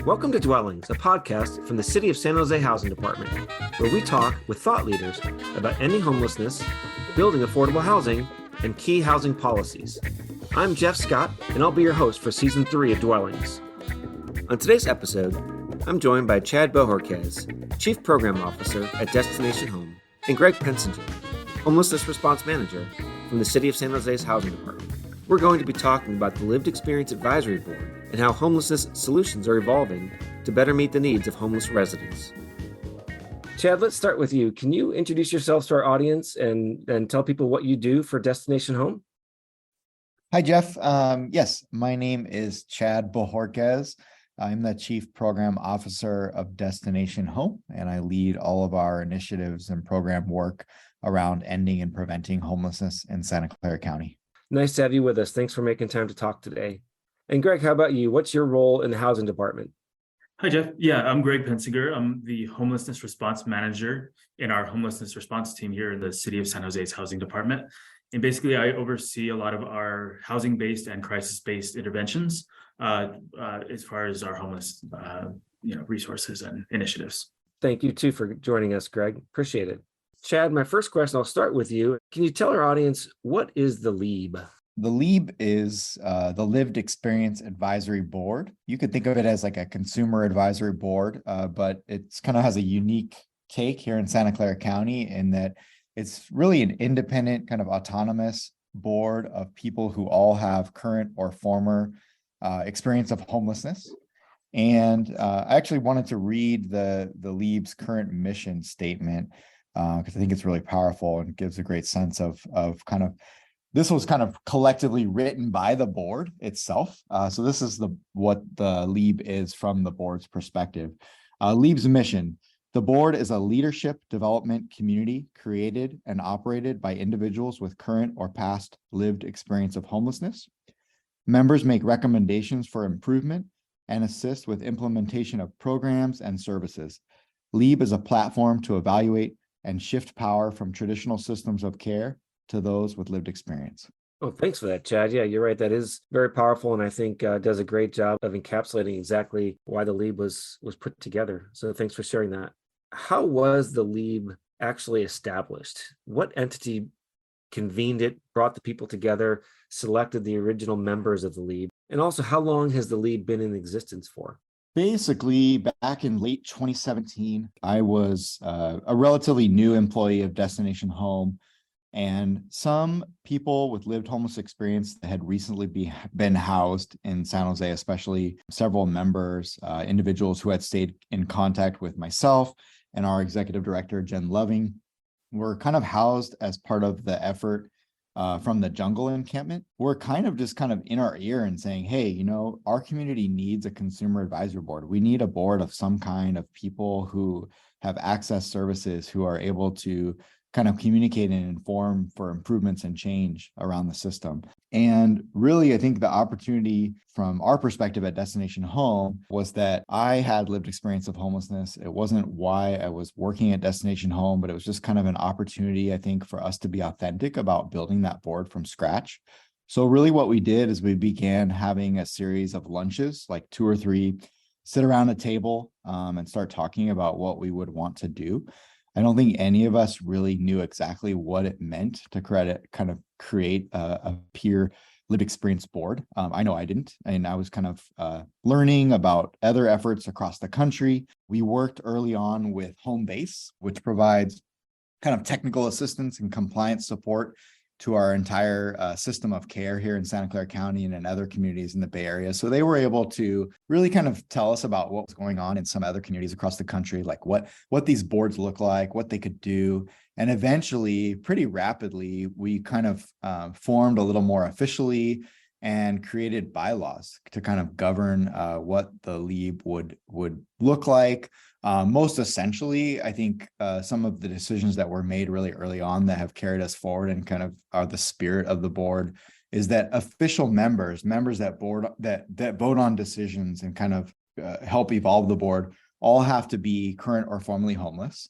Welcome to Dwellings, a podcast from the City of San Jose Housing Department, where we talk with thought leaders about ending homelessness, building affordable housing, and key housing policies. I'm Jeff Scott, and I'll be your host for Season 3 of Dwellings. On today's episode, I'm joined by Chad Bohorquez, Chief Program Officer at Destination Home, and Greg Pensinger, Homelessness Response Manager from the City of San Jose's Housing Department. We're going to be talking about the Lived Experience Advisory Board and how homelessness solutions are evolving to better meet the needs of homeless residents. Chad, let's start with you. Can you introduce yourselves to our audience and tell people what you do for Destination Home? Hi, Jeff. Yes, my name is Chad Bohorquez. I'm the Chief Program Officer of Destination Home, and I lead all of our initiatives and program work around ending and preventing homelessness in Santa Clara County. Nice to have you with us. Thanks for making time to talk today. And Greg, how about you? What's your role in the housing department? Hi, Jeff. Yeah, I'm Greg Pensinger. I'm the Homelessness Response Manager in our Homelessness Response team here in the City of San Jose's Housing Department. And basically, I oversee a lot of our housing-based and crisis-based interventions as far as our homeless resources and initiatives. Thank you, too, for joining us, Greg. Appreciate it. Chad, my first question, I'll start with you. Can you tell our audience, what is the LEAB? The LEAB is the Lived Experience Advisory Board. You could think of it as like a consumer advisory board, but it's kind of has a unique take here in Santa Clara County in that it's really an independent, kind of autonomous board of people who all have current or former experience of homelessness. And I actually wanted to read the LEAB's current mission statement because I think it's really powerful and gives a great sense of kind of, this was kind of collectively written by the board itself. So this is what the LEAB is from the board's perspective. LEAB's mission: the board is a leadership development community created and operated by individuals with current or past lived experience of homelessness. Members make recommendations for improvement and assist with implementation of programs and services. LEAB is a platform to evaluate and shift power from traditional systems of care to those with lived experience. Oh, thanks for that, Chad. Yeah, you're right. That is very powerful, and I think does a great job of encapsulating exactly why the LEAB was put together. So thanks for sharing that. How was the LEAB actually established? What entity convened it, brought the people together, selected the original members of the LEAB? And also, how long has the LEAB been in existence for? Basically, back in late 2017, I was a relatively new employee of Destination Home. And some people with lived homeless experience that had recently been housed in San Jose, especially several members, individuals who had stayed in contact with myself and our executive director, Jen Loving, were kind of housed as part of the effort from the jungle encampment. We're kind of in our ear and saying, hey, our community needs a consumer advisory board. We need a board of some kind of people who have access services, who are able to kind of communicate and inform for improvements and change around the system. And really, I think the opportunity from our perspective at Destination Home was that I had lived experience of homelessness. It wasn't why I was working at Destination Home, but it was just kind of an opportunity, I think, for us to be authentic about building that board from scratch. So really what we did is we began having a series of lunches, like 2 or 3, sit around a table and start talking about what we would want to do. I don't think any of us really knew exactly what it meant to create a peer lived experience board. I know I didn't, and I was kind of learning about other efforts across the country. We worked early on with Home Base, which provides kind of technical assistance and compliance support to our entire system of care here in Santa Clara County and in other communities in the Bay Area. So they were able to really kind of tell us about what was going on in some other communities across the country, like what these boards look like, what they could do. And eventually, pretty rapidly, we kind of formed a little more officially and created bylaws to kind of govern what the LEAB would look like. Most essentially, I think some of the decisions that were made really early on that have carried us forward and kind of are the spirit of the board is that official members that vote on decisions and kind of help evolve the board all have to be current or formerly homeless.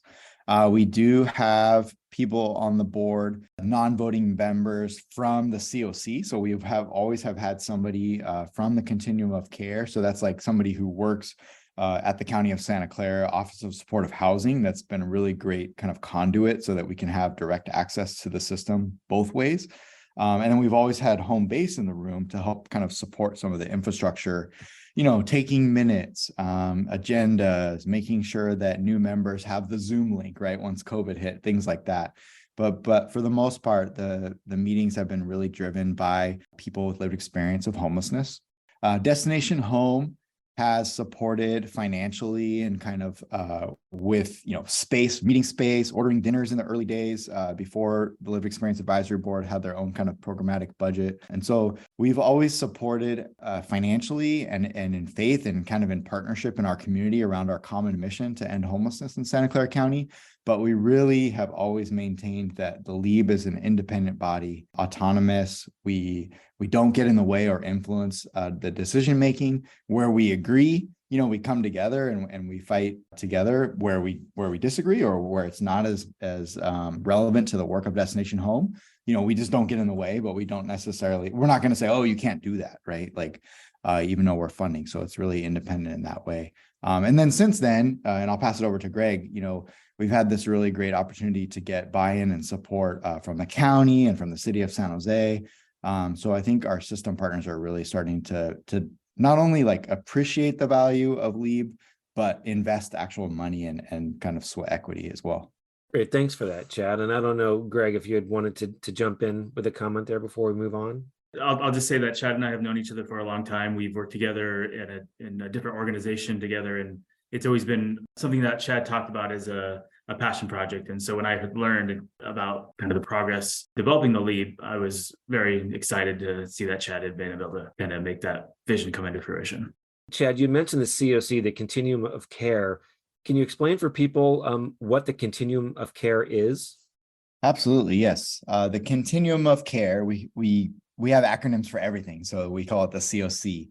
We do have people on the board, non-voting members from the COC. So we always have had somebody from the continuum of care. So that's like somebody who works at the County of Santa Clara Office of Supportive Housing. That's been a really great kind of conduit so that we can have direct access to the system both ways. And then we've always had home base in the room to help kind of support some of the infrastructure, taking minutes, agendas, making sure that new members have the Zoom link, right? Once COVID hit, things like that. But for the most part, the meetings have been really driven by people with lived experience of homelessness. Destination Home has supported financially and kind of with space, meeting space, ordering dinners in the early days before the Lived Experience Advisory Board had their own kind of programmatic budget. And so we've always supported financially and in faith and kind of in partnership in our community around our common mission to end homelessness in Santa Clara County. But we really have always maintained that the LEAB is an independent body, autonomous. We don't get in the way or influence the decision making. Where we agree, we come together and we fight together. Where we disagree or where it's not as relevant to the work of Destination Home, we just don't get in the way. But we're not going to say, oh, you can't do that, right? Even though we're funding, so it's really independent in that way. And then since then, and I'll pass it over to Greg. We've had this really great opportunity to get buy-in and support from the county and from the city of San Jose. So I think our system partners are really starting to not only appreciate the value of LEAB, but invest actual money and kind of sweat equity as well. Great, thanks for that, Chad. And I don't know, Greg, if you had wanted to jump in with a comment there before we move on. I'll just say that Chad and I have known each other for a long time. We've worked together in a different organization together, and it's always been something that Chad talked about as a passion project. And so when I had learned about kind of the progress developing the LEAB, I was very excited to see that Chad had been able to kind of make that vision come into fruition. Chad, you mentioned the COC, the Continuum of Care. Can you explain for people what the Continuum of Care is? Absolutely, yes. The Continuum of Care, we have acronyms for everything, so we call it the COC.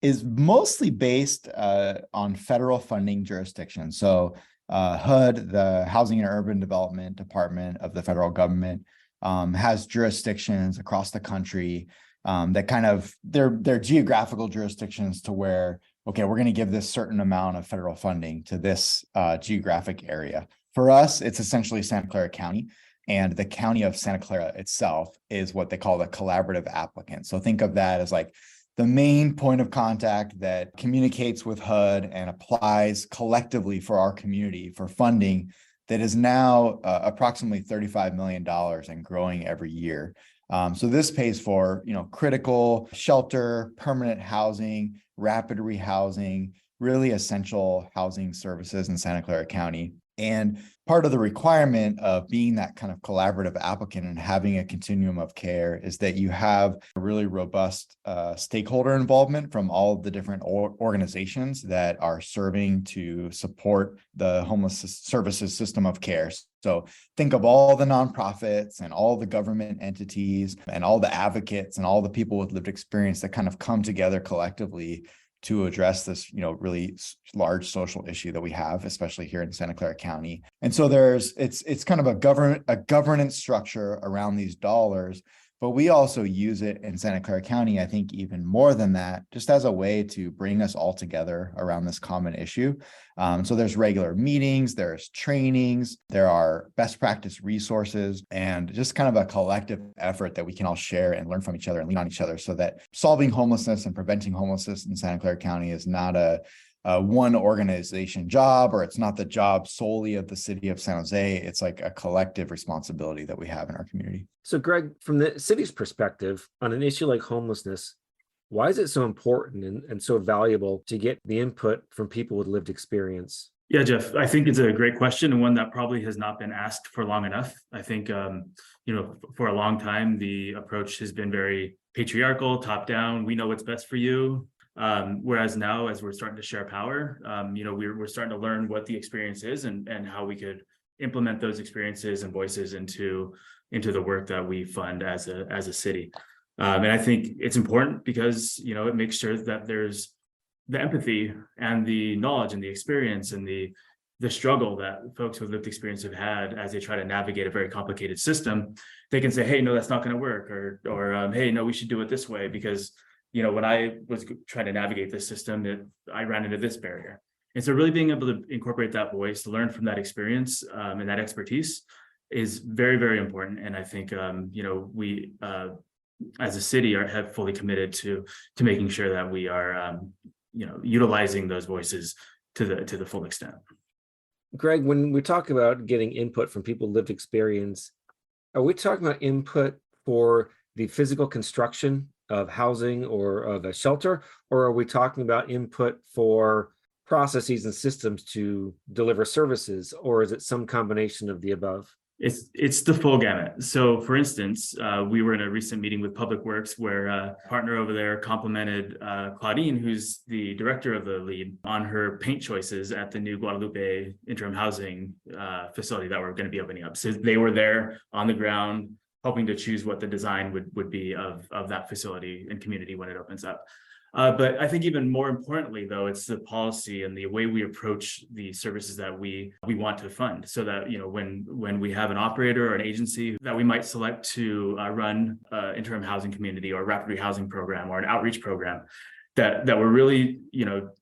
Is mostly based on federal funding jurisdictions. So HUD, the Housing and Urban Development Department of the federal government, has jurisdictions across the country that kind of they're geographical jurisdictions to where, okay, we're going to give this certain amount of federal funding to this geographic area. For us, it's essentially Santa Clara County. And the County of Santa Clara itself is what they call the collaborative applicant. So think of that as the main point of contact that communicates with HUD and applies collectively for our community for funding that is now approximately $35 million and growing every year. So this pays for, critical shelter, permanent housing, rapid rehousing, really essential housing services in Santa Clara County. And part of the requirement of being that kind of collaborative applicant and having a continuum of care is that you have a really robust stakeholder involvement from all of the different organizations that are serving to support the homeless services system of care. So think of all the nonprofits and all the government entities and all the advocates and all the people with lived experience that kind of come together collectively to address this, really large social issue that we have, especially here in Santa Clara County. And so it's kind of a governance structure around these dollars, but we also use it in Santa Clara County, I think even more than that, just as a way to bring us all together around this common issue. So there's regular meetings, there's trainings, there are best practice resources, and just kind of a collective effort that we can all share and learn from each other and lean on each other so that solving homelessness and preventing homelessness in Santa Clara County is not a one organization job, or it's not the job solely of the city of San Jose. It's like a collective responsibility that we have in our community. So Greg, from the city's perspective on an issue like homelessness, why is it so important and so valuable to get the input from people with lived experience? Yeah, Jeff, I think it's a great question and one that probably has not been asked for long enough. I think, for a long time, the approach has been very patriarchal, top down. We know what's best for you. Whereas now, as we're starting to share power, we're starting to learn what the experience is and how we could implement those experiences and voices into the work that we fund as a city. And I think it's important because, it makes sure that there's the empathy and the knowledge and the experience and the struggle that folks with lived experience have had as they try to navigate a very complicated system. They can say, hey, no, that's not going to work, or hey, no, we should do it this way, because when I was trying to navigate this system, I ran into this barrier. And so really being able to incorporate that voice, to learn from that experience and that expertise is very, very important. And I think, we as a city have fully committed to making sure that we are, utilizing those voices to the full extent. Greg, when we talk about getting input from people with lived experience, are we talking about input for the physical construction of housing or of a shelter, or are we talking about input for processes and systems to deliver services, or is it some combination of the above? It's the full gamut. So for instance, we were in a recent meeting with Public Works where a partner over there complimented Claudine, who's the director of the LEAD, on her paint choices at the new Guadalupe interim housing facility that we're going to be opening up. So they were there on the ground helping to choose what the design would be of that facility and community when it opens up. But I think even more importantly, though, it's the policy and the way we approach the services that we want to fund, so that when we have an operator or an agency that we might select to run interim housing community or rapid rehousing program or an outreach program, that we're really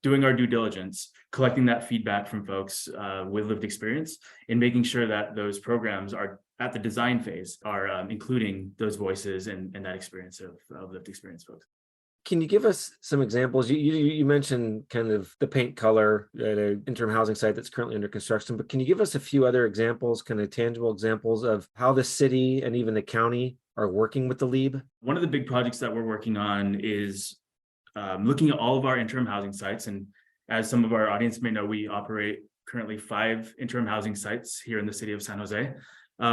doing our due diligence, collecting that feedback from folks with lived experience, and making sure that those programs are at the design phase are including those voices and that experience of lived experience folks. Can you give us some examples? You mentioned kind of the paint color at an interim housing site that's currently under construction, but can you give us a few other examples, kind of tangible examples of how the city and even the county are working with the LEAB? One of the big projects that we're working on is looking at all of our interim housing sites. And as some of our audience may know, we operate currently 5 interim housing sites here in the city of San Jose,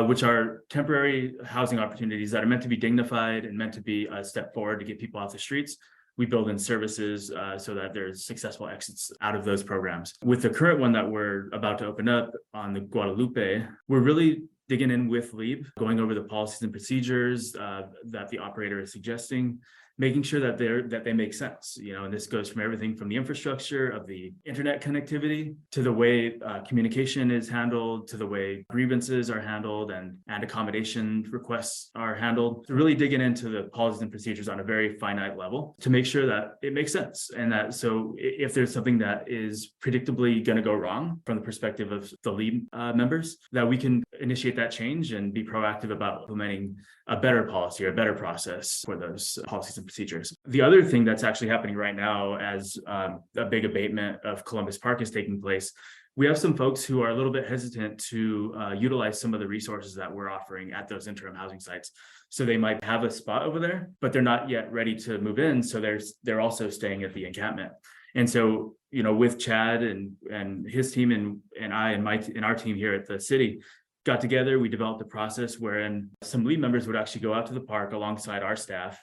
which are temporary housing opportunities that are meant to be dignified and meant to be a step forward to get people off the streets. We build in services so that there's successful exits out of those programs. With the current one that we're about to open up on the Guadalupe, we're really digging in with LEAB, going over the policies and procedures that the operator is suggesting, making sure that they make sense, and this goes from everything from the infrastructure of the internet connectivity to the way communication is handled, to the way grievances are handled and accommodation requests are handled. So really digging into the policies and procedures on a very finite level to make sure that it makes sense, and that so if there's something that is predictably going to go wrong from the perspective of the LEAB members, that we can initiate that change and be proactive about implementing a better policy or a better process for those policies and procedures. The other thing that's actually happening right now, as a big abatement of Columbus Park is taking place, we have some folks who are a little bit hesitant to utilize some of the resources that we're offering at those interim housing sites. So they might have a spot over there, but they're not yet ready to move in. So they're also staying at the encampment. And so, with Chad and his team and I and our team here at the city got together, we developed a process wherein some LEAB members would actually go out to the park alongside our staff,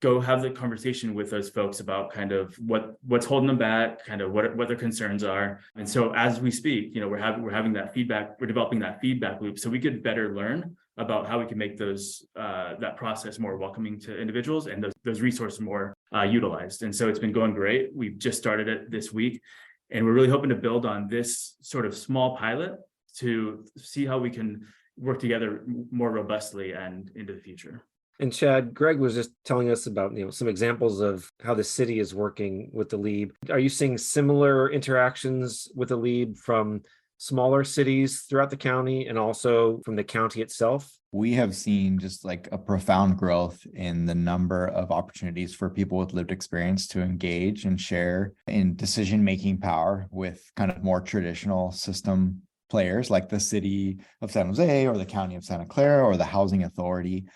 go have the conversation with those folks about kind of what's holding them back, kind of what their concerns are. And so as we speak, we're having that feedback, we're developing that feedback loop so we could better learn about how we can make those that process more welcoming to individuals and those resources more utilized. And so it's been going great. We've just started it this week, and we're really hoping to build on this sort of small pilot to see how we can work together more robustly and into the future. And Chad, Greg was just telling us about some examples of how the city is working with the LEAB. Are you seeing similar interactions with the LEAB from smaller cities throughout the county and also from the county itself? We have seen just like a profound growth in the number of opportunities for people with lived experience to engage and share in decision-making power with kind of more traditional system players like the city of San Jose or the county of Santa Clara or the housing authority,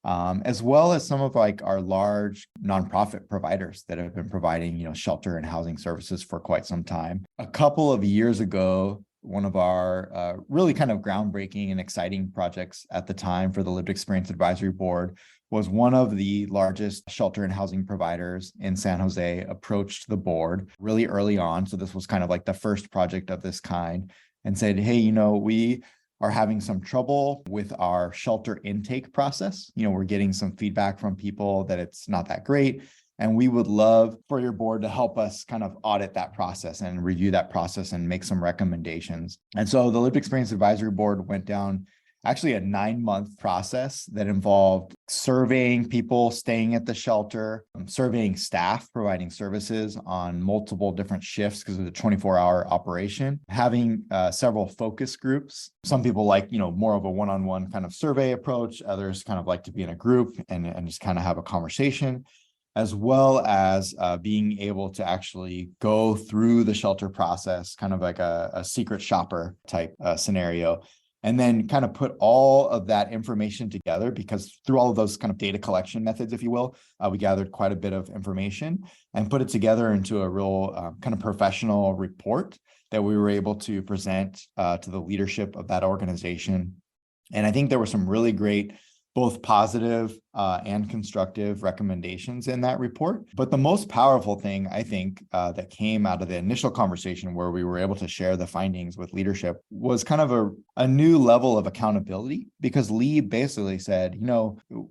as well as some of like our large nonprofit providers that have been providing, shelter and housing services for quite some time. A couple of years ago, one of our really kind of groundbreaking and exciting projects at the time for the Lived Experience Advisory Board was one of the largest shelter and housing providers in San Jose approached the board really early on. So this was kind of like the first project of this kind, and said, hey, we are having some trouble with our shelter intake process. We're getting some feedback from people that it's not that great. And we would love for your board to help us kind of audit that process and review that process and make some recommendations. And so the Lived Experience Advisory Board went down actually a 9-month process that involved surveying people staying at the shelter, surveying staff providing services on multiple different shifts because it was a 24-hour operation, having several focus groups. Some people like, more of a one-on-one kind of survey approach. Others kind of like to be in a group and just kind of have a conversation, as well as being able to actually go through the shelter process, kind of like a secret shopper type scenario, and then kind of put all of that information together, because through all of those kind of data collection methods, if you will, we gathered quite a bit of information and put it together into a real kind of professional report that we were able to present to the leadership of that organization. And I think there were some really great both positive and constructive recommendations in that report. But the most powerful thing, I think, that came out of the initial conversation where we were able to share the findings with leadership was kind of a new level of accountability, because Lee basically said,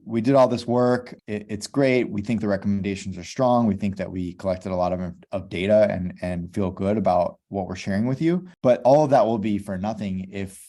we did all this work. It's great. We think the recommendations are strong. We think that we collected a lot of data and feel good about what we're sharing with you. But all of that will be for nothing if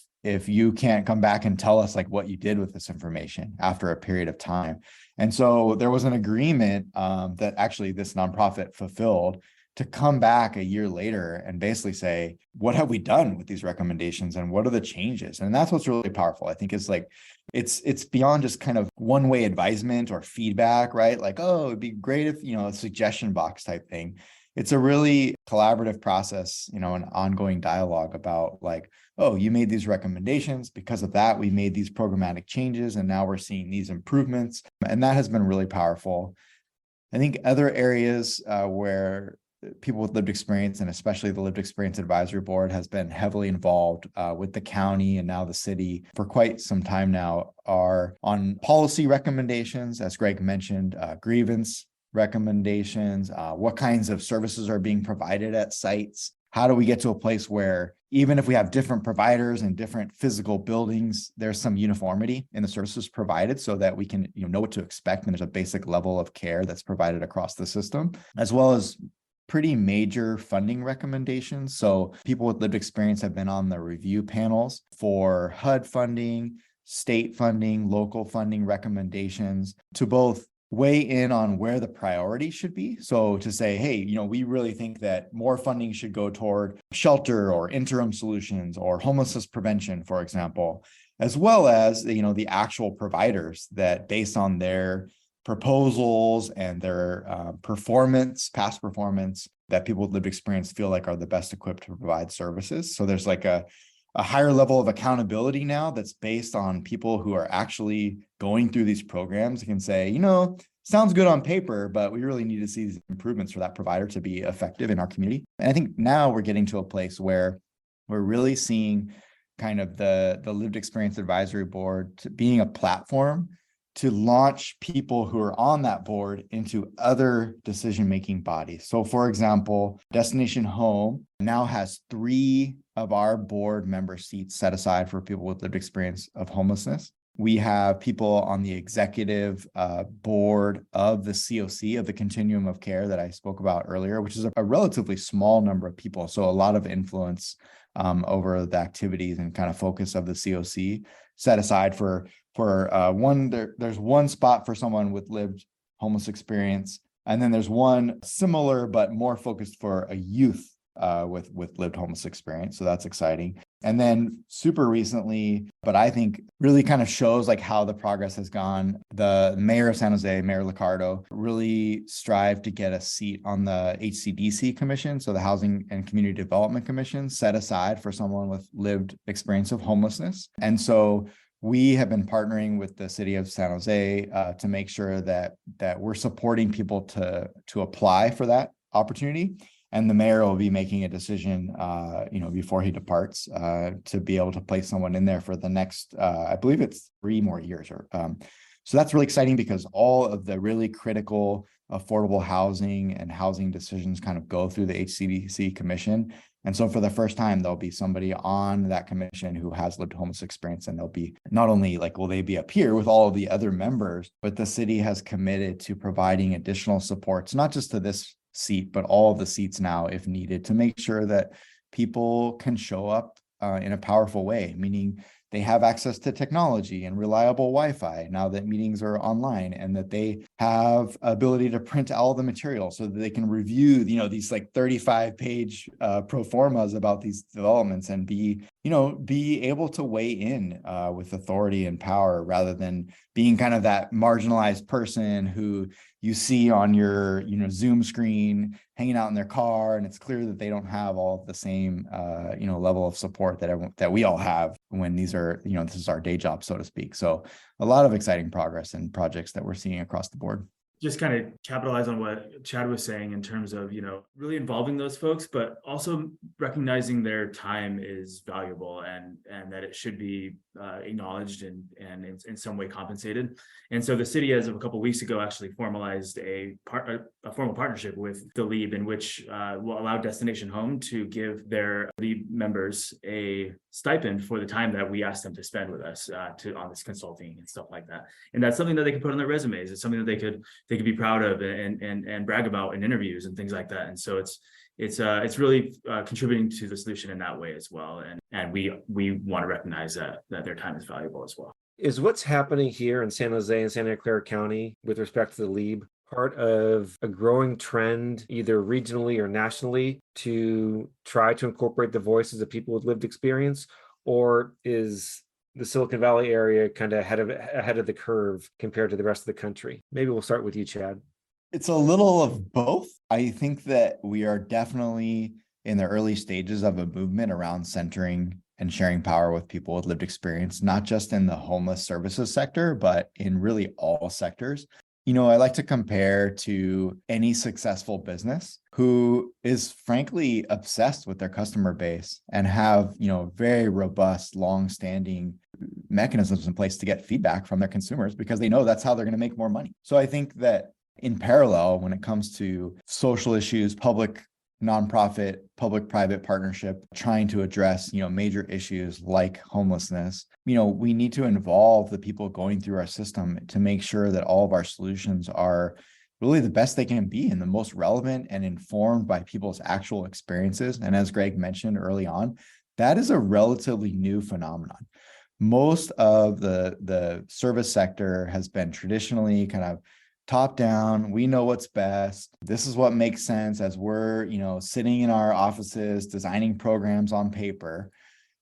you can't come back and tell us like what you did with this information after a period of time. And so there was an agreement that actually this nonprofit fulfilled to come back a year later and basically say, what have we done with these recommendations and what are the changes? And that's what's really powerful. I think is like, it's beyond just kind of one-way advisement or feedback, right? Like, oh, it'd be great if, a suggestion box type thing. It's a really collaborative process, an ongoing dialogue about like, oh, you made these recommendations. Because of that, we made these programmatic changes, and now we're seeing these improvements. And that has been really powerful. I think other areas where people with lived experience, and especially the Lived Experience Advisory Board, has been heavily involved with the county and now the city for quite some time now, are on policy recommendations, as Greg mentioned, grievance recommendations, what kinds of services are being provided at sites. How do we get to a place where even if we have different providers and different physical buildings, there's some uniformity in the services provided so that we can know what to expect, and there's a basic level of care that's provided across the system, as well as pretty major funding recommendations. So people with lived experience have been on the review panels for HUD funding, state funding, local funding recommendations to both weigh in on where the priority should be. So to say, hey, we really think that more funding should go toward shelter or interim solutions or homelessness prevention, for example, as well as, the actual providers that based on their proposals and their past performance, that people with lived experience feel like are the best equipped to provide services. So there's like a higher level of accountability now that's based on people who are actually going through these programs and can say, sounds good on paper, but we really need to see these improvements for that provider to be effective in our community. And I think now we're getting to a place where we're really seeing kind of the Lived Experience Advisory Board being a platform to launch people who are on that board into other decision-making bodies. So for example, Destination Home now has 3 of our board member seats set aside for people with lived experience of homelessness. We have people on the executive board of the COC, of the Continuum of Care that I spoke about earlier, which is a relatively small number of people. So a lot of influence over the activities and kind of focus of the COC set aside for one. There's one spot for someone with lived homeless experience, and then there's one similar but more focused for a youth with lived homeless experience. So that's exciting. And then super recently, but I think really kind of shows like how the progress has gone, the mayor of San Jose, Mayor Liccardo, really strived to get a seat on the HCDC commission. So the Housing and Community Development Commission, set aside for someone with lived experience of homelessness. And so we have been partnering with the city of San Jose to make sure that we're supporting people to apply for that opportunity. And the mayor will be making a decision, before he departs, to be able to place someone in there for the next, I believe it's 3 more years. So that's really exciting because all of the really critical affordable housing and housing decisions kind of go through the HCDC commission. And so for the first time, there'll be somebody on that commission who has lived homeless experience, and they'll be not only like, will they be a peer with all of the other members, but the city has committed to providing additional supports, not just to this seat, but all of the seats now, if needed, to make sure that people can show up in a powerful way, meaning they have access to technology and reliable Wi-Fi now that meetings are online, and that they have ability to print all the material so that they can review, these like 35-page pro formas about these developments and be able to weigh in with authority and power, rather than being kind of that marginalized person who you see on your Zoom screen hanging out in their car, and it's clear that they don't have all of the same level of support that we all have when this is our day job, so to speak. So a lot of exciting progress and projects that we're seeing across the board. Just kind of capitalize on what Chad was saying in terms of, really involving those folks, but also recognizing their time is valuable and that it should be acknowledged and in some way compensated. And so the city, as of a couple of weeks ago, actually formalized a formal partnership with the LEAB, in which will allow Destination Home to give their LEAB members a stipend for the time that we asked them to spend with us on this consulting and stuff like that. And that's something that they could put on their resumes. It's something that they could be proud of and brag about in interviews and things like that. And so it's really contributing to the solution in that way as well. And we want to recognize that their time is valuable as well. Is what's happening here in San Jose and Santa Clara County with respect to the LEAB part of a growing trend, either regionally or nationally, to try to incorporate the voices of people with lived experience? Or is the Silicon Valley area kind of ahead of the curve compared to the rest of the country? Maybe we'll start with you, Chad. It's a little of both. I think that we are definitely in the early stages of a movement around centering and sharing power with people with lived experience, not just in the homeless services sector, but in really all sectors. I like to compare to any successful business who is frankly obsessed with their customer base and have, very robust, long-standing mechanisms in place to get feedback from their consumers, because they know that's how they're going to make more money. So I think that in parallel, when it comes to social issues, public, nonprofit, public-private partnership, trying to address, major issues like homelessness, we need to involve the people going through our system to make sure that all of our solutions are really the best they can be and the most relevant and informed by people's actual experiences. And as Greg mentioned early on, that is a relatively new phenomenon. Most of the service sector has been traditionally kind of top down. We know what's best. This is what makes sense as we're, sitting in our offices, designing programs on paper.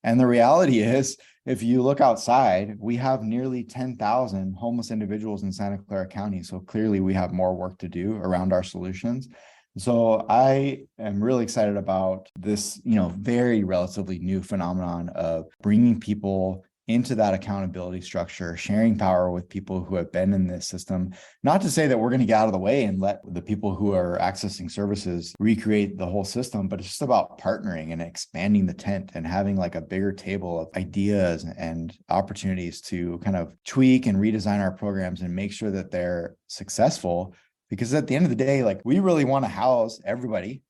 And the reality is, if you look outside, we have nearly 10,000 homeless individuals in Santa Clara County. So clearly we have more work to do around our solutions. So I am really excited about this, very relatively new phenomenon of bringing people into that accountability structure, sharing power with people who have been in this system. Not to say that we're going to get out of the way and let the people who are accessing services recreate the whole system, but it's just about partnering and expanding the tent and having like a bigger table of ideas and opportunities to kind of tweak and redesign our programs and make sure that they're successful. Because at the end of the day, like, we really want to house everybody.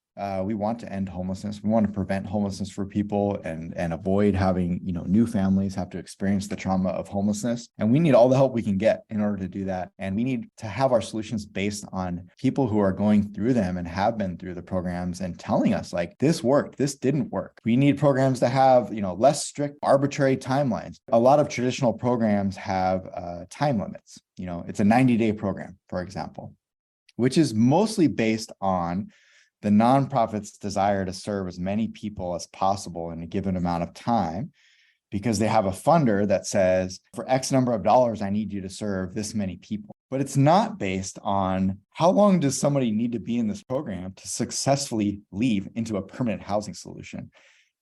We want to end homelessness. We want to prevent homelessness for people and avoid having, new families have to experience the trauma of homelessness. And we need all the help we can get in order to do that. And we need to have our solutions based on people who are going through them and have been through the programs and telling us, like, this worked, this didn't work. We need programs to have, less strict arbitrary timelines. A lot of traditional programs have time limits. It's a 90-day program, for example, which is mostly based on the nonprofit's desire to serve as many people as possible in a given amount of time, because they have a funder that says, for X number of dollars, I need you to serve this many people. But it's not based on how long does somebody need to be in this program to successfully leave into a permanent housing solution.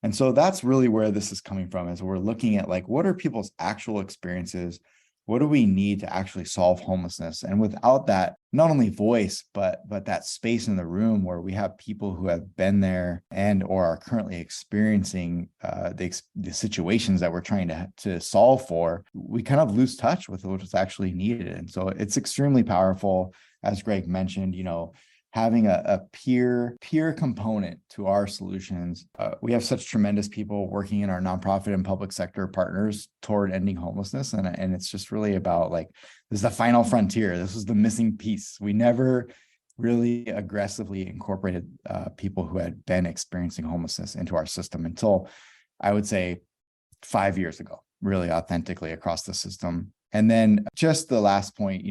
And so that's really where this is coming from, as we're looking at, like, what are people's actual experiences? What do we need to actually solve homelessness? And without that, not only voice, but that space in the room where we have people who have been there and or are currently experiencing the situations that we're trying to solve for, we kind of lose touch with what's actually needed. And so it's extremely powerful, as Greg mentioned, having a peer component to our solutions. We have such tremendous people working in our nonprofit and public sector partners toward ending homelessness. And it's just really about, like, this is the final frontier. This was the missing piece. We never really aggressively incorporated people who had been experiencing homelessness into our system until, I would say, 5 years ago. really authentically across the system. And then just the last point,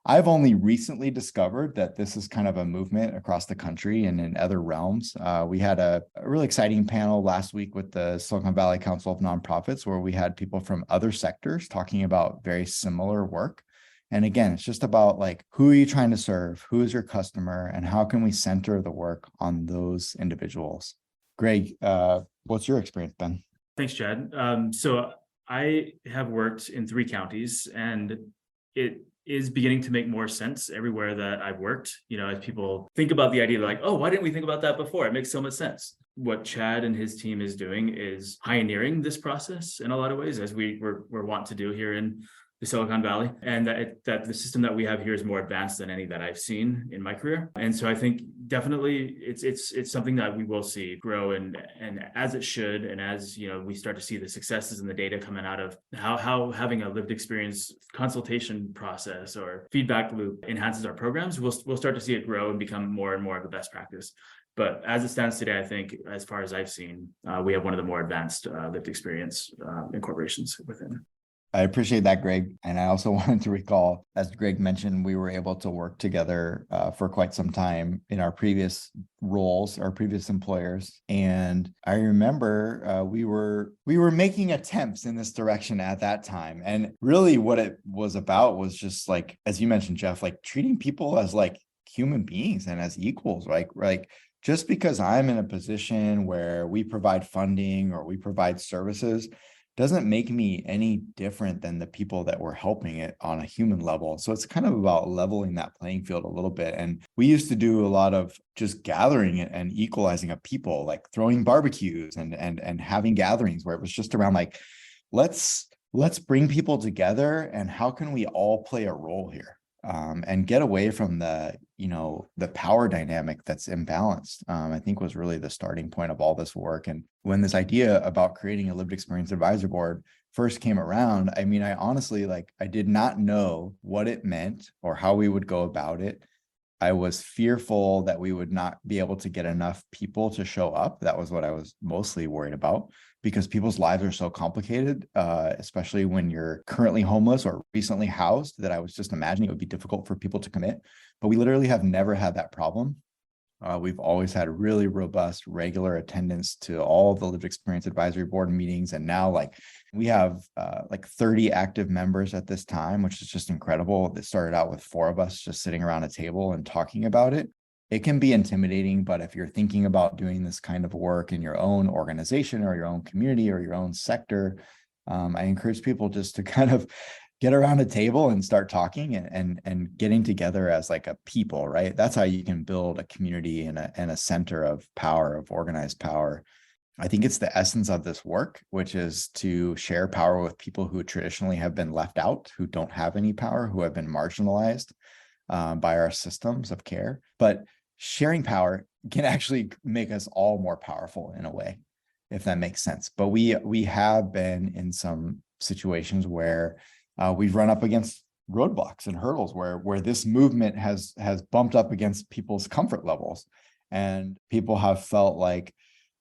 I've only recently discovered that this is kind of a movement across the country and in other realms. We had a really exciting panel last week with the Silicon Valley Council of Nonprofits, where we had people from other sectors talking about very similar work. And again, it's just about like, who are you trying to serve? Who is your customer? And how can we center the work on those individuals? Greg, what's your experience been? Thanks, Chad. So I have worked in 3 counties, and it is beginning to make more sense everywhere that I've worked. As people think about the idea, like, oh, why didn't we think about that before? It makes so much sense. What Chad and his team is doing is pioneering this process in a lot of ways, as we're wont to do here in the Silicon Valley, and that the system that we have here is more advanced than any that I've seen in my career. And so I think definitely it's something that we will see grow, and as it should, and as we start to see the successes and the data coming out of how having a lived experience consultation process or feedback loop enhances our programs, we'll start to see it grow and become more and more of a best practice. But as it stands today, I think, as far as I've seen, we have one of the more advanced lived experience incorporations within. I appreciate that, Greg. And I also wanted to recall, as Greg mentioned, we were able to work together for quite some time in our previous roles, our previous employers. And I remember we were making attempts in this direction at that time. And really what it was about was just like, as you mentioned, Jeff, like treating people as like human beings and as equals, like just because I'm in a position where we provide funding or we provide services doesn't make me any different than the people that were helping it on a human level. So it's kind of about leveling that playing field a little bit. And we used to do a lot of just gathering it and equalizing of people, like throwing barbecues and having gatherings where it was just around like, let's bring people together and how can we all play a role here? And get away from the power dynamic that's imbalanced, I think was really the starting point of all this work. And when this idea about creating a lived experience advisory board first came around, I mean, I honestly, I did not know what it meant or how we would go about it. I was fearful that we would not be able to get enough people to show up. That was what I was mostly worried about, because people's lives are so complicated, especially when you're currently homeless or recently housed, that I was just imagining it would be difficult for people to commit. But we literally have never had that problem. We've always had really robust, regular attendance to all the lived experience advisory board meetings. And now we have 30 active members at this time, which is just incredible. It started out with 4 of us just sitting around a table and talking about it. It can be intimidating, but if you're thinking about doing this kind of work in your own organization or your own community or your own sector, I encourage people just to kind of get around a table and start talking and getting together as like a people, right? That's how you can build a community and a center of power, of organized power. I think it's the essence of this work, which is to share power with people who traditionally have been left out, who don't have any power, who have been marginalized by our systems of care. But sharing power can actually make us all more powerful in a way, if that makes sense. But we have been in some situations where we've run up against roadblocks and hurdles where this movement has bumped up against people's comfort levels, and people have felt like,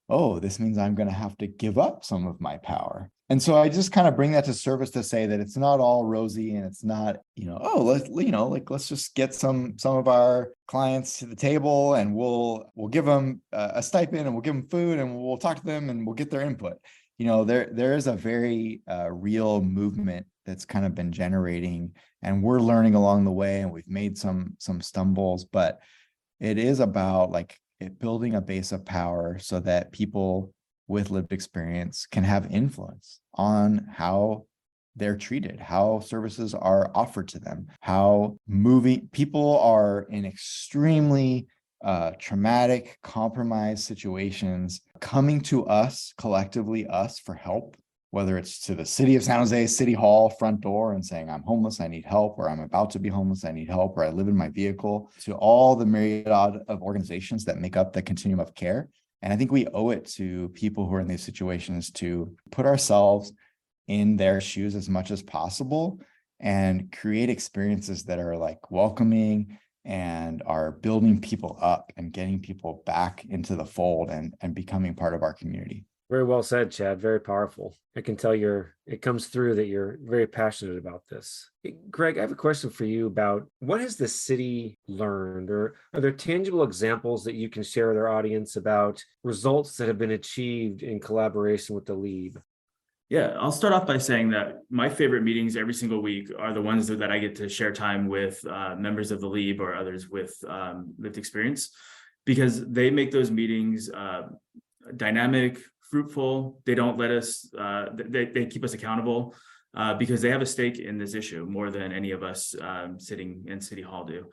oh, this means I'm going to have to give up some of my power. And so I just kind of bring that to service to say that it's not all rosy, and it's not, let's just get some of our clients to the table and we'll give them a stipend and we'll give them food and we'll talk to them and we'll get their input. There is a very real movement that's kind of been generating, and we're learning along the way, and we've made some stumbles, but it is about building a base of power so that people with lived experience can have influence on how they're treated, how services are offered to them, how people are in extremely traumatic, compromised situations coming to us, collectively us, for help, whether it's to the city of San Jose City Hall front door and saying, I'm homeless, I need help, or I'm about to be homeless, I need help, or I live in my vehicle, to all the myriad of organizations that make up the continuum of care. And I think we owe it to people who are in these situations to put ourselves in their shoes as much as possible and create experiences that are welcoming and are building people up and getting people back into the fold and becoming part of our community. Very well said, Chad. Very powerful. I can tell it comes through that you're very passionate about this. Greg, I have a question for you about what has the city learned, or are there tangible examples that you can share with our audience about results that have been achieved in collaboration with the LEAB? Yeah, I'll start off by saying that my favorite meetings every single week are the ones that I get to share time with members of the LEAB or others with lived experience, because they make those meetings dynamic, fruitful. They don't let us, they keep us accountable because they have a stake in this issue more than any of us sitting in City Hall do.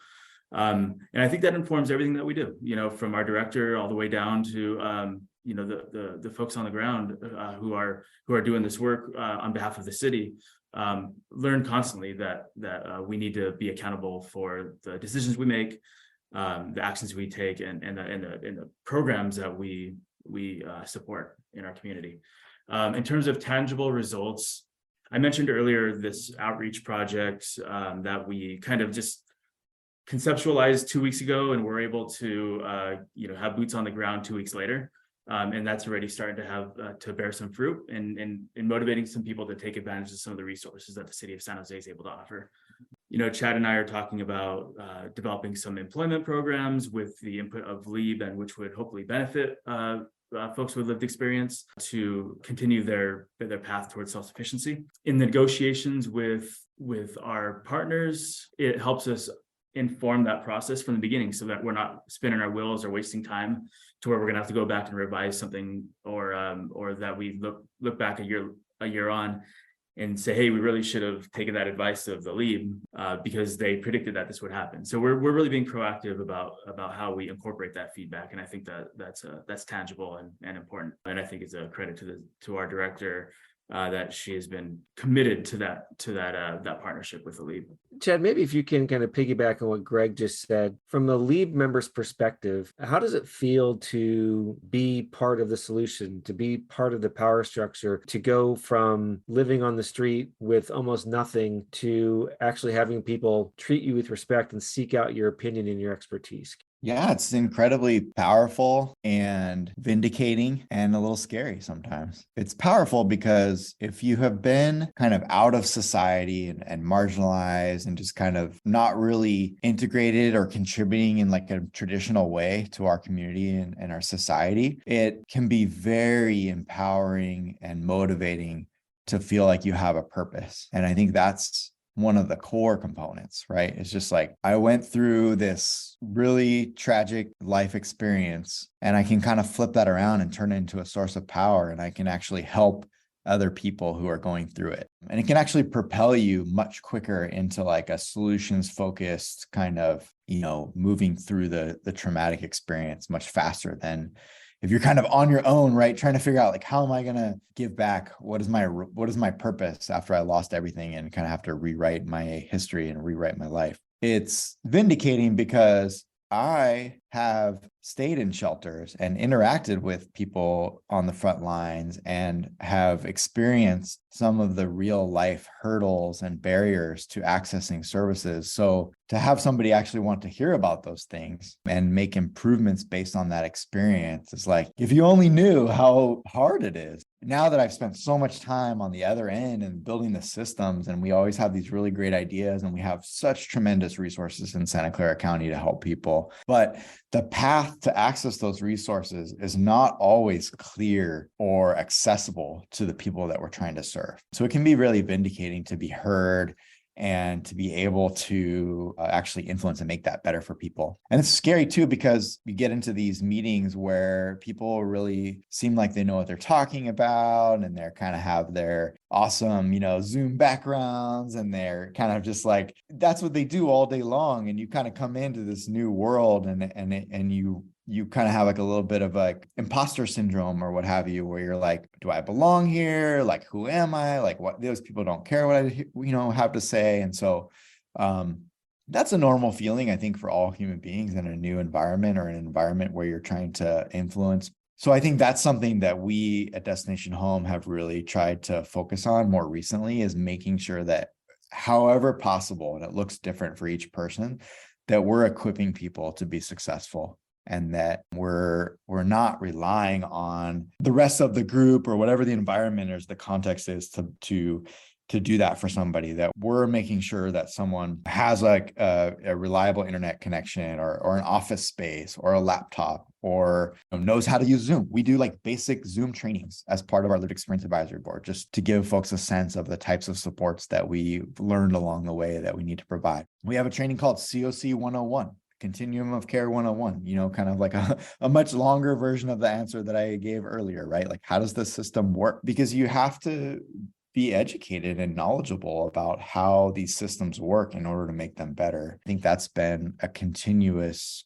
And I think that informs everything that we do, from our director all the way down to, the folks on the ground who are doing this work on behalf of the city. Learn constantly that we need to be accountable for the decisions we make, the actions we take, and the programs that we support in our community. In terms of tangible results, I mentioned earlier this outreach project that we kind of just conceptualized 2 weeks ago, and we're able to have boots on the ground 2 weeks later. And that's already starting to have to bear some fruit in motivating some people to take advantage of some of the resources that the city of San Jose is able to offer. Chad and I are talking about developing some employment programs with the input of LEAB, and which would hopefully benefit folks with lived experience to continue their path towards self-sufficiency. In negotiations with our partners, it helps us inform that process from the beginning so that we're not spinning our wheels or wasting time to where we're going to have to go back and revise something, or that we look back a year on and say, hey, we really should have taken that advice of the LEAB because they predicted that this would happen. So we're really being proactive about how we incorporate that feedback, and I think that's tangible and important. And I think it's a credit to our director that she has been committed to that partnership with the LEAB. Chad, maybe if you can kind of piggyback on what Greg just said, from the LEAB members' perspective, how does it feel to be part of the solution, to be part of the power structure, to go from living on the street with almost nothing to actually having people treat you with respect and seek out your opinion and your expertise? Yeah, it's incredibly powerful and vindicating and a little scary sometimes. It's powerful because if you have been kind of out of society and marginalized and just kind of not really integrated or contributing in like a traditional way to our community and our society, it can be very empowering and motivating to feel like you have a purpose. And I think that's one of the core components, right? It's just like, I went through this really tragic life experience, and I can kind of flip that around and turn it into a source of power, and I can actually help other people who are going through it. And it can actually propel you much quicker into like a solutions focused kind of, moving through the traumatic experience much faster than if you're kind of on your own, right? Trying to figure out like, how am I going to give back? What is my purpose after I lost everything and kind of have to rewrite my history and rewrite my life? It's vindicating because I have stayed in shelters and interacted with people on the front lines and have experienced some of the real life hurdles and barriers to accessing services. So to have somebody actually want to hear about those things and make improvements based on that experience is like, if you only knew how hard it is. Now that I've spent so much time on the other end and building the systems, and we always have these really great ideas, and we have such tremendous resources in Santa Clara County to help people. But the path to access those resources is not always clear or accessible to the people that we're trying to serve. So it can be really vindicating to be heard and to be able to actually influence and make that better for people. And it's scary too, because we get into these meetings where people really seem like they know what they're talking about, and they're kind of have their awesome, Zoom backgrounds, and they're kind of just like, that's what they do all day long. And you kind of come into this new world and you kind of have like a little bit of like imposter syndrome or what have you, where you're like, do I belong here? Like, who am I? Like, what, those people don't care what I, have to say. And so that's a normal feeling, I think, for all human beings in a new environment or an environment where you're trying to influence. So I think that's something that we at Destination Home have really tried to focus on more recently, is making sure that however possible, and it looks different for each person, that we're equipping people to be successful and that we're not relying on the rest of the group or whatever the environment or the context is to do that for somebody, that we're making sure that someone has like a reliable internet connection or an office space or a laptop or knows how to use Zoom. We do like basic Zoom trainings as part of our lived experience advisory board, just to give folks a sense of the types of supports that we learned along the way that we need to provide. We have a training called COC 101. Continuum of Care 101, kind of like a much longer version of the answer that I gave earlier, right? Like, how does the system work? Because you have to be educated and knowledgeable about how these systems work in order to make them better. I think that's been a continuous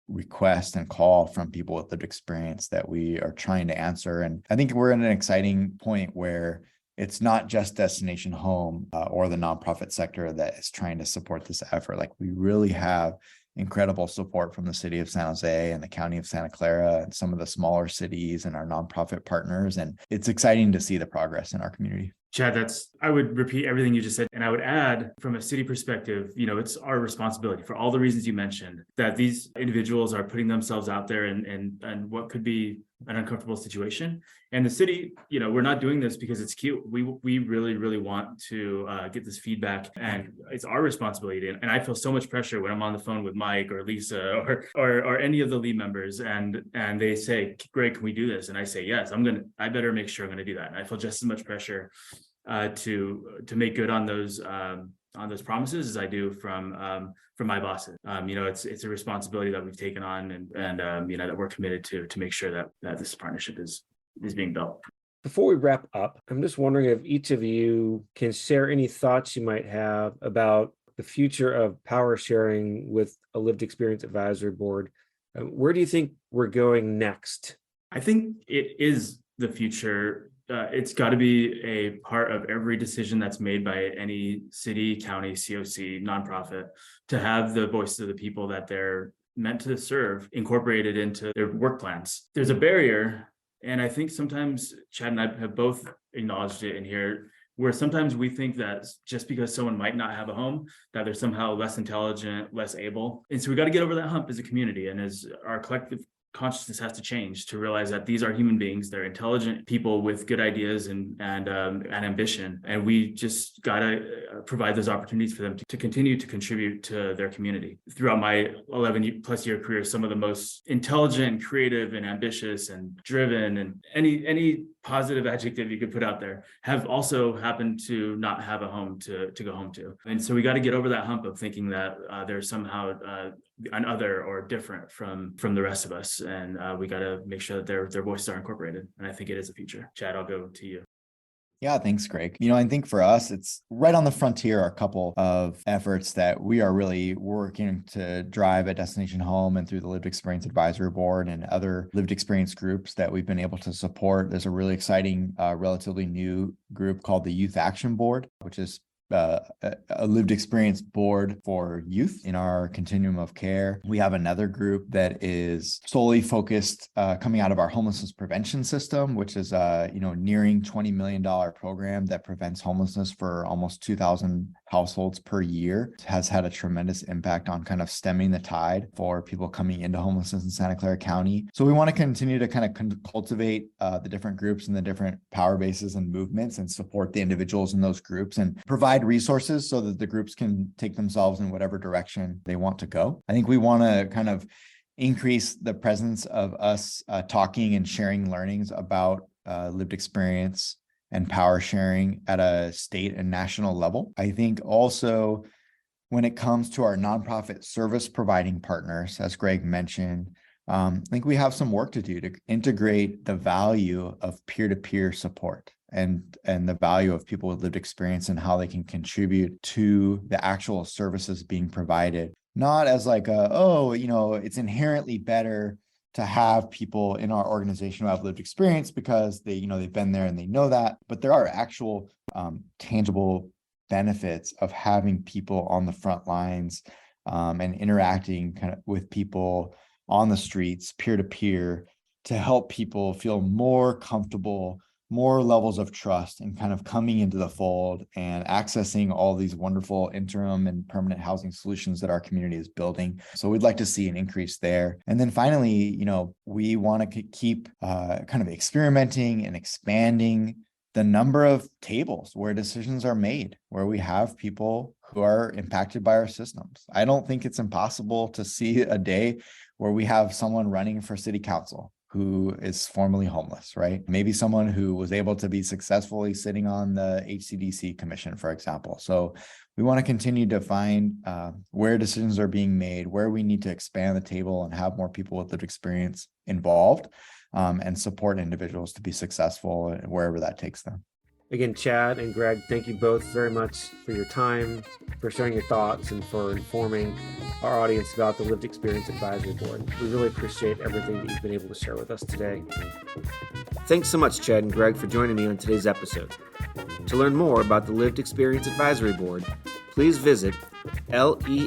request and call from people with lived experience that we are trying to answer. And I think we're in an exciting point where it's not just Destination Home or the nonprofit sector that is trying to support this effort. Like, we really have incredible support from the city of San Jose and the county of Santa Clara and some of the smaller cities and our nonprofit partners. And it's exciting to see the progress in our community. Chad, I would repeat everything you just said. And I would add, from a city perspective, it's our responsibility for all the reasons you mentioned, that these individuals are putting themselves out there and what could be an uncomfortable situation. And the city, we're not doing this because it's cute. We really, really want to get this feedback, and it's our responsibility. And I feel so much pressure when I'm on the phone with Mike or Lisa or any of the lead members, and they say, "Greg, can we do this?" And I say, "Yes, I better make sure I'm going to do that." And I feel just as much pressure to make good on those promises as I do from my bosses. It's a responsibility that we've taken on, and that we're committed to make sure that this partnership is being built. Before we wrap up, I'm just wondering if each of you can share any thoughts you might have about the future of power sharing with a lived experience advisory board. Where do you think we're going next? I think it is the future. It's got to be a part of every decision that's made by any city, county, COC, nonprofit, to have the voices of the people that they're meant to serve incorporated into their work plans. There's a barrier, and I think sometimes Chad and I have both acknowledged it in here, where sometimes we think that just because someone might not have a home, that they're somehow less intelligent, less able. And so we got to get over that hump as a community, and as our collective consciousness has to change to realize that these are human beings. They're intelligent people with good ideas and ambition. And we just got to provide those opportunities for them to continue to contribute to their community. Throughout my 11+ year career, some of the most intelligent, creative, and ambitious and driven, and any positive adjective you could put out there, have also happened to not have a home to go home to. And so we got to get over that hump of thinking that they're somehow an other or different from the rest of us. And we got to make sure that their voices are incorporated. And I think it is the future. Chad, I'll go to you. Yeah, thanks, Greg. I think for us, it's right on the frontier, a couple of efforts that we are really working to drive at Destination Home and through the Lived Experience Advisory Board and other lived experience groups that we've been able to support. There's a really exciting, relatively new group called the Youth Action Board, which is a lived experience board for youth in our continuum of care. We have another group that is solely focused coming out of our homelessness prevention system, which is nearing $20 million program that prevents homelessness for almost 2,000 households per year. It has had a tremendous impact on kind of stemming the tide for people coming into homelessness in Santa Clara County. So we want to continue to kind of cultivate the different groups and the different power bases and movements and support the individuals in those groups and provide resources so that the groups can take themselves in whatever direction they want to go. I think we want to kind of increase the presence of us talking and sharing learnings about lived experience and power sharing at a state and national level. I think also when it comes to our nonprofit service providing partners, as Greg mentioned, I think we have some work to do to integrate the value of peer-to-peer support and the value of people with lived experience and how they can contribute to the actual services being provided. Not as like it's inherently better to have people in our organization who have lived experience because they've been there and they know that, but there are actual tangible benefits of having people on the front lines and interacting kind of with people on the streets, peer to peer, to help people feel more comfortable more levels of trust and kind of coming into the fold and accessing all these wonderful interim and permanent housing solutions that our community is building. So we'd like to see an increase there. And then finally, we want to keep kind of experimenting and expanding the number of tables where decisions are made, where we have people who are impacted by our systems. I don't think it's impossible to see a day where we have someone running for city council who is formerly homeless, right? Maybe someone who was able to be successfully sitting on the HCDC commission, for example. So we want to continue to find where decisions are being made, where we need to expand the table and have more people with lived experience involved, and support individuals to be successful wherever that takes them. Again, Chad and Greg, thank you both very much for your time, for sharing your thoughts, and for informing our audience about the Lived Experience Advisory Board. We really appreciate everything that you've been able to share with us today. Thanks so much, Chad and Greg, for joining me on today's episode. To learn more about the Lived Experience Advisory Board, please visit leabsv.org.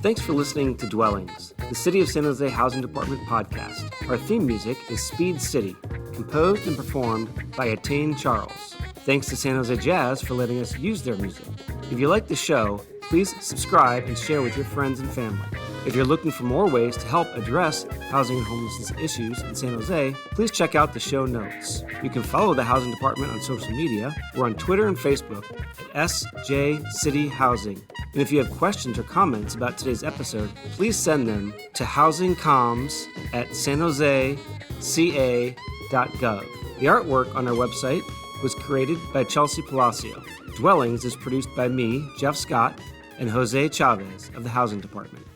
Thanks for listening to Dwellings, the City of San Jose Housing Department podcast. Our theme music is Speed City, composed and performed by Attain Charles. Thanks to San Jose Jazz for letting us use their music. If you like the show, please subscribe and share with your friends and family. If you're looking for more ways to help address housing and homelessness issues in San Jose, please check out the show notes. You can follow the Housing Department on social media. We're on Twitter and Facebook at SJ City Housing. And if you have questions or comments about today's episode, please send them to housingcoms@sanjoseca.gov. The artwork on our website was created by Chelsea Palacio. Dwellings is produced by me, Jeff Scott, and Jose Chavez of the Housing Department.